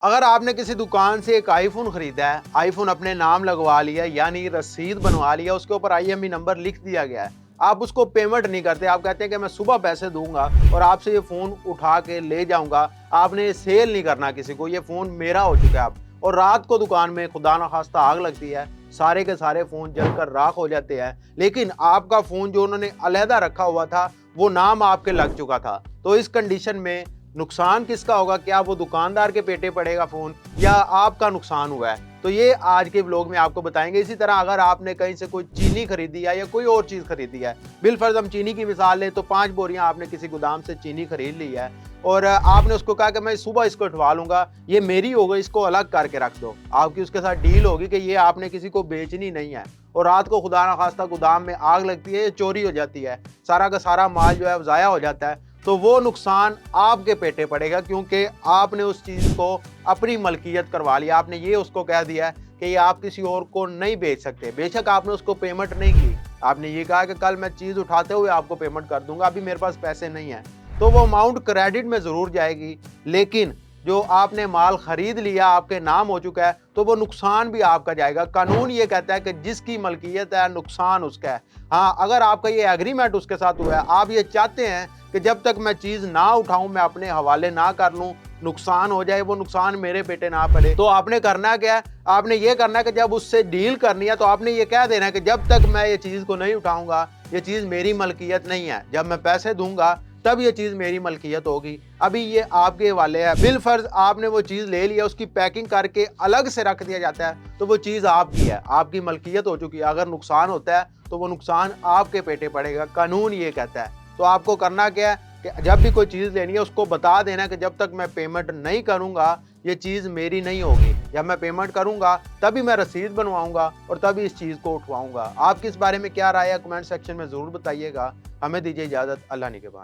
अगर आपने किसी दुकान से एक आईफोन खरीदा है, आईफोन अपने नाम लगवा लिया यानी रसीद बनवा लिया, उसके ऊपर आईएमई नंबर लिख दिया गया है, आप उसको पेमेंट नहीं करते, आप कहते हैं कि मैं सुबह पैसे दूंगा और आपसे ये फोन उठा के ले जाऊंगा, आपने सेल नहीं करना किसी को, ये फोन मेरा हो चुका है अब। और रात को दुकान में खुदा न खास्ता आग लगती है, सारे के सारे फोन जलकर राख हो जाते हैं, लेकिन आपका फोन जो उन्होंने अलहदा रखा हुआ था वो नाम आपके लग चुका था। तो इस कंडीशन में नुकसान किसका होगा? क्या वो दुकानदार के पेटे पड़ेगा फोन या आपका नुकसान हुआ है? तो ये आज के व्लॉग में आपको बताएंगे। इसी तरह अगर आपने कहीं से कोई चीनी खरीदी है या कोई और चीज खरीदी है, बिलफर्ज हम चीनी की मिसाल लें तो 5 बोरियां आपने किसी गोदाम से चीनी खरीद ली है और आपने उसको कहा कि मैं सुबह इसको उठवा लूंगा, ये मेरी हो गई, इसको अलग करके रख दो। आपकी उसके साथ डील होगी कि ये आपने किसी को बेचनी नहीं है और रात को खुदा ना खास्ता गोदाम में आग लगती है, ये चोरी हो जाती है, सारा का सारा माल जो है वो ज़ाया हो जाता है, तो वो नुकसान आपके पेटे पड़ेगा क्योंकि आपने उस चीज़ को अपनी मलकियत करवा लिया। आपने ये उसको कह दिया है कि ये आप किसी और को नहीं बेच सकते। बेशक आपने उसको पेमेंट नहीं की, आपने ये कहा कि कल मैं चीज़ उठाते हुए आपको पेमेंट कर दूंगा, अभी मेरे पास पैसे नहीं है, तो वो अमाउंट क्रेडिट में ज़रूर जाएगी, लेकिन जो आपने माल खरीद लिया आपके नाम हो चुका है तो वो नुकसान भी आपका जाएगा। कानून ये कहता है कि जिसकी मलकियत है नुकसान उसका है। हाँ, अगर आपका ये एग्रीमेंट उसके साथ हुआ है, आप ये चाहते हैं कि जब तक मैं चीज़ ना उठाऊं, मैं अपने हवाले ना कर लूं, नुकसान हो जाए, वो नुकसान मेरे पेटे ना पड़े, तो आपने करना क्या है? आपने ये करना है कि जब उससे डील करनी है तो आपने ये कह देना है कि जब तक मैं ये चीज़ को नहीं उठाऊंगा, ये चीज़ मेरी मलकियत नहीं है, जब मैं पैसे दूंगा तब ये चीज़ मेरी मलकियत होगी, अभी ये आपके हवाले है। बिलफर्ज आपने वो चीज़ ले लिया, उसकी पैकिंग करके अलग से रख दिया जाता है, तो वो चीज़ आपकी है, आपकी मलकियत हो चुकी है। अगर नुकसान होता है तो वो नुकसान आपके पेटे पड़ेगा, कानून ये कहता है। तो आपको करना क्या है कि जब भी कोई चीज़ लेनी है उसको बता देना कि जब तक मैं पेमेंट नहीं करूँगा ये चीज़ मेरी नहीं होगी, जब मैं पेमेंट करूँगा तभी मैं रसीद बनवाऊँगा और तभी इस चीज़ को उठवाऊँगा। आपकी इस बारे में क्या राय है? कमेंट सेक्शन में ज़रूर बताइएगा। हमें दीजिए इजाज़त। अल्लाह निगहबान।